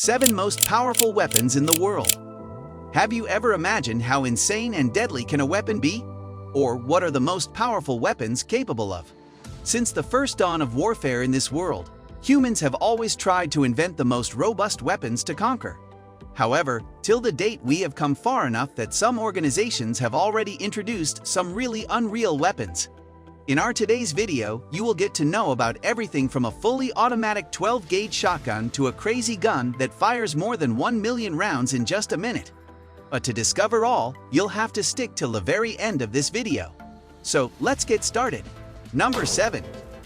7 most powerful weapons in the world. Have you ever imagined how insane and deadly can a weapon be? Or what are the most powerful weapons capable of? Since the first dawn of warfare in this world, humans have always tried to invent the most robust weapons to conquer. However, till the date we have come far enough that some organizations have already introduced some really unreal weapons. In our today's video, you will get to know about everything from a fully automatic 12-gauge shotgun to a crazy gun that fires more than 1 million rounds in just a minute. But to discover all, you'll have to stick till the very end of this video. So let's get started. Number 7.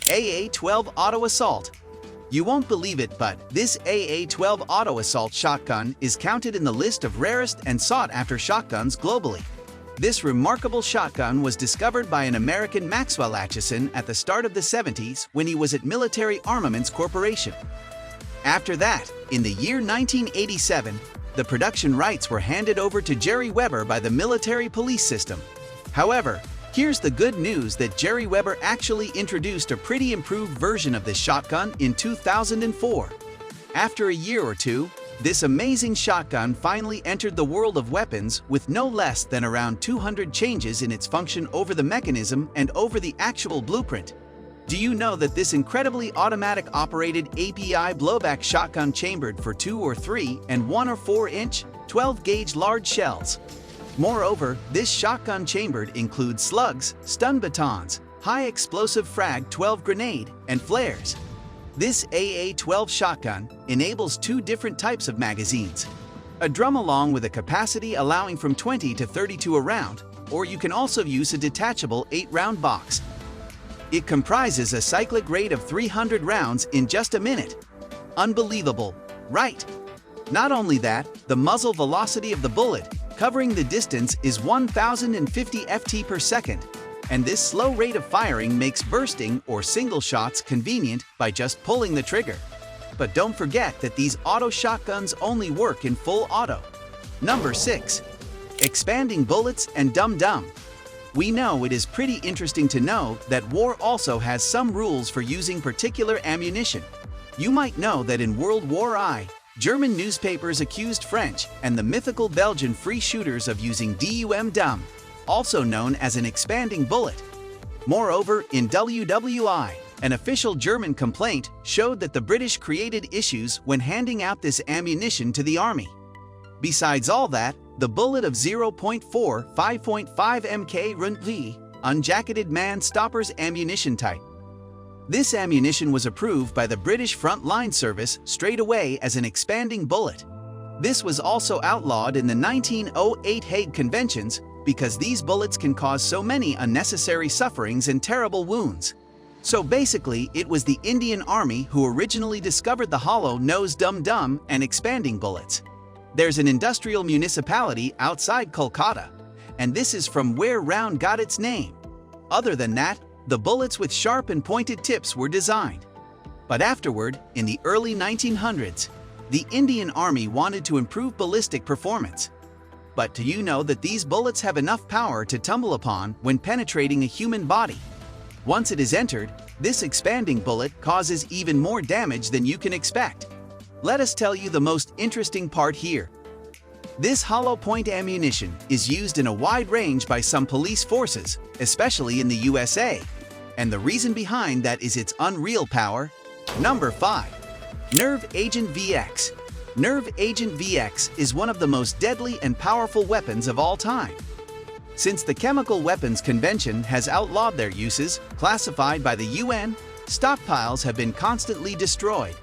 AA-12 Auto Assault. You won't believe it, but this AA-12 Auto Assault shotgun is counted in the list of rarest and sought-after shotguns globally. This remarkable shotgun was discovered by an American Maxwell Atchison at the start of the 70s when he was at Military Armaments Corporation. After that, in the year 1987, the production rights were handed over to Jerry Weber by the military police system. However, here's the good news that Jerry Weber actually introduced a pretty improved version of this shotgun in 2004. After a year or two, this amazing shotgun finally entered the world of weapons with no less than around 200 changes in its function over the mechanism and over the actual blueprint. Do you know that this incredibly automatic operated API blowback shotgun chambered for 2 or 3 and 1 or 4 inch 12-gauge large shells? Moreover, this shotgun chambered includes slugs, stun batons, high explosive frag 12 grenade, and flares. This AA-12 shotgun enables 2 different types of magazines. A drum along with a capacity allowing from 20 to 32 a round, or you can also use a detachable 8-round box. It comprises a cyclic rate of 300 rounds in just a minute. Unbelievable, right? Not only that, the muzzle velocity of the bullet covering the distance is 1,050 ft per second. And this slow rate of firing makes bursting or single shots convenient by just pulling the trigger. But don't forget that these auto shotguns only work in full auto. Number 6. Expanding bullets and dum-dum. We know it is pretty interesting to know that war also has some rules for using particular ammunition. You might know that in World War I, German newspapers accused French and the mythical Belgian free shooters of using dum-dum, also known as an expanding bullet. Moreover, in WWI, an official German complaint showed that the British created issues when handing out this ammunition to the army. Besides all that, the bullet of 0.4 5.5 mk Rund-V, unjacketed man-stoppers ammunition type. This ammunition was approved by the British Front Line Service straight away as an expanding bullet. This was also outlawed in the 1908 Hague Conventions because these bullets can cause so many unnecessary sufferings and terrible wounds. So basically, it was the Indian Army who originally discovered the hollow-nosed dum-dum and expanding bullets. There's an industrial municipality outside Kolkata, and this is from where round got its name. Other than that, the bullets with sharp and pointed tips were designed. But afterward, in the early 1900s, the Indian Army wanted to improve ballistic performance. But do you know that these bullets have enough power to tumble upon when penetrating a human body? Once it is entered, this expanding bullet causes even more damage than you can expect. Let us tell you the most interesting part here. This hollow point ammunition is used in a wide range by some police forces, especially in the USA. And the reason behind that is its unreal power. Number 5. Nerve Agent VX. Nerve Agent VX is one of the most deadly and powerful weapons of all time. Since the Chemical Weapons Convention has outlawed their uses, classified by the UN, stockpiles have been constantly destroyed.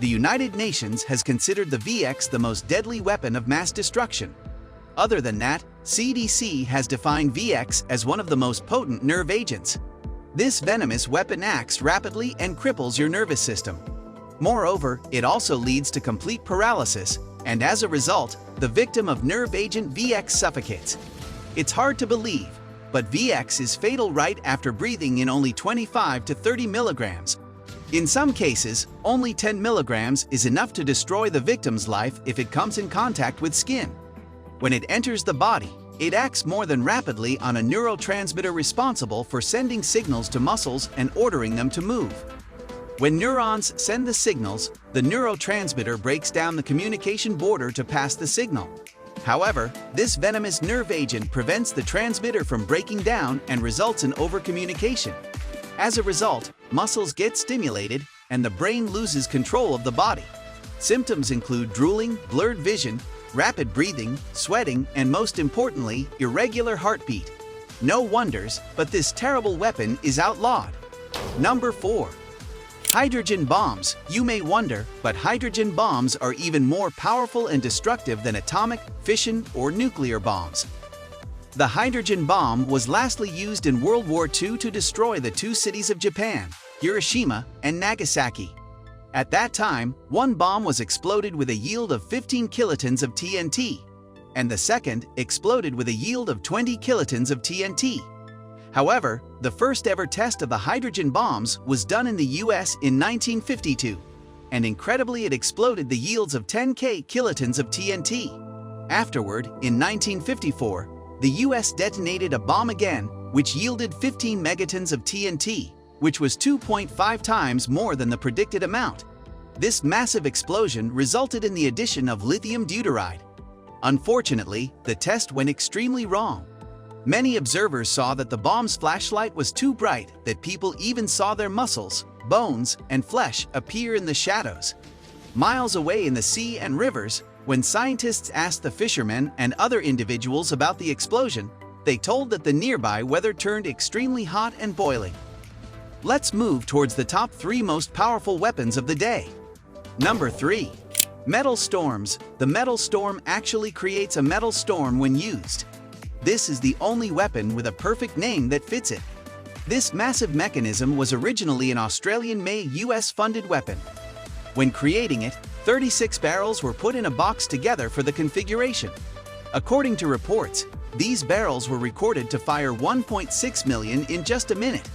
The United Nations has considered the VX the most deadly weapon of mass destruction. Other than that, CDC has defined VX as one of the most potent nerve agents. This venomous weapon acts rapidly and cripples your nervous system. Moreover, it also leads to complete paralysis, and as a result, the victim of nerve agent VX suffocates. It's hard to believe, but VX is fatal right after breathing in only 25 to 30 milligrams. In some cases, only 10 milligrams is enough to destroy the victim's life if it comes in contact with skin. When it enters the body, it acts more than rapidly on a neurotransmitter responsible for sending signals to muscles and ordering them to move. When neurons send the signals, the neurotransmitter breaks down the communication border to pass the signal. However, this venomous nerve agent prevents the transmitter from breaking down and results in overcommunication. As a result, muscles get stimulated and the brain loses control of the body. Symptoms include drooling, blurred vision, rapid breathing, sweating, and most importantly, irregular heartbeat. No wonders, but this terrible weapon is outlawed. Number 4. Hydrogen bombs. You may wonder, but hydrogen bombs are even more powerful and destructive than atomic, fission, or nuclear bombs. The hydrogen bomb was lastly used in World War II to destroy the two cities of Japan, Hiroshima and Nagasaki. At that time, one bomb was exploded with a yield of 15 kilotons of TNT, and the second exploded with a yield of 20 kilotons of TNT. However, the first ever test of the hydrogen bombs was done in the US in 1952, and incredibly it exploded the yields of 10k kilotons of TNT. Afterward, in 1954, the US detonated a bomb again, which yielded 15 megatons of TNT, which was 2.5 times more than the predicted amount. This massive explosion resulted in the addition of lithium deuteride. Unfortunately, the test went extremely wrong. Many observers saw that the bomb's flashlight was too bright that people even saw their muscles, bones, and flesh appear in the shadows. Miles away in the sea and rivers, when scientists asked the fishermen and other individuals about the explosion, they told that the nearby weather turned extremely hot and boiling. Let's move towards the top 3 most powerful weapons of the day. Number 3. Metal storms. The metal storm actually creates a metal storm when used. This is the only weapon with a perfect name that fits it. This massive mechanism was originally an Australian-made US-funded weapon. When creating it, 36 barrels were put in a box together for the configuration. According to reports, these barrels were recorded to fire 1.6 million in just a minute.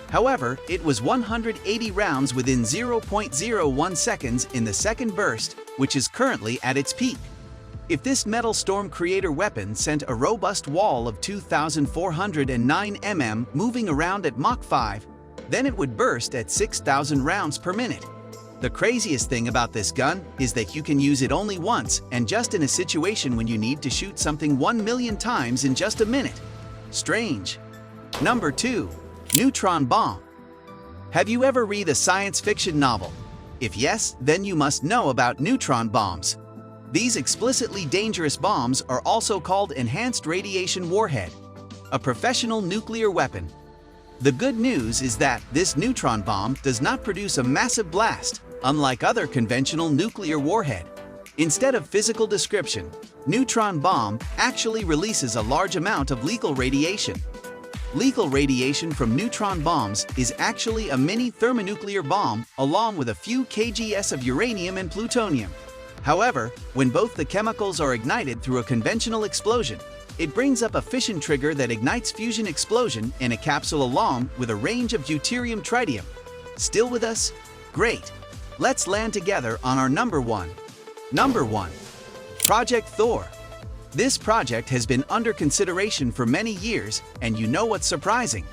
However, it was 180 rounds within 0.01 seconds in the second burst, which is currently at its peak. If this metal storm creator weapon sent a robust wall of 2,409 mm moving around at Mach 5, then it would burst at 6,000 rounds per minute. The craziest thing about this gun is that you can use it only once and just in a situation when you need to shoot something 1 million times in just a minute. Strange. Number 2. Neutron Bomb. Have you ever read a science fiction novel? If yes, then you must know about neutron bombs. These explicitly dangerous bombs are also called enhanced radiation warhead, a professional nuclear weapon. The good news is that this neutron bomb does not produce a massive blast, unlike other conventional nuclear warhead. Instead of physical description, neutron bomb actually releases a large amount of lethal radiation. Lethal radiation from neutron bombs is actually a mini thermonuclear bomb along with a few kgs of uranium and plutonium. However, when both the chemicals are ignited through a conventional explosion, it brings up a fission trigger that ignites fusion explosion in a capsule along with a range of deuterium-tritium. Still with us? Great! Let's land together on our number 1. Number 1. Project Thor. This project has been under consideration for many years, and you know what's surprising?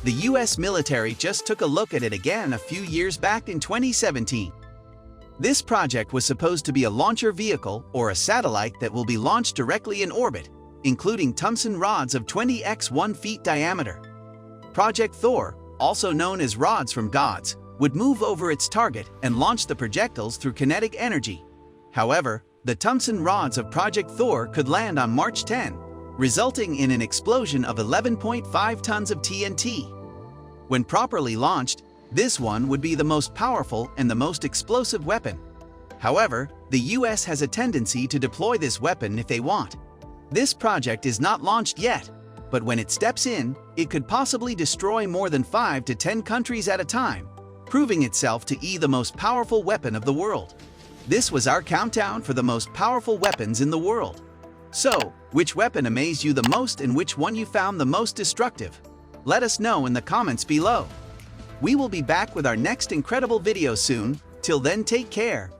The US military just took a look at it again a few years back in 2017. This project was supposed to be a launcher vehicle or a satellite that will be launched directly in orbit, including tungsten rods of 20 x 1 feet diameter. Project Thor, also known as rods from gods, would move over its target and launch the projectiles through kinetic energy. However, the tungsten rods of Project Thor could land on March 10, resulting in an explosion of 11.5 tons of TNT. When properly launched, this one would be the most powerful and the most explosive weapon. However, the US has a tendency to deploy this weapon if they want. This project is not launched yet, but when it steps in, it could possibly destroy more than 5 to 10 countries at a time, proving itself to be the most powerful weapon of the world. This was our countdown for the most powerful weapons in the world. So, which weapon amazed you the most and which one you found the most destructive? Let us know in the comments below. We will be back with our next incredible video soon. Till then, take care.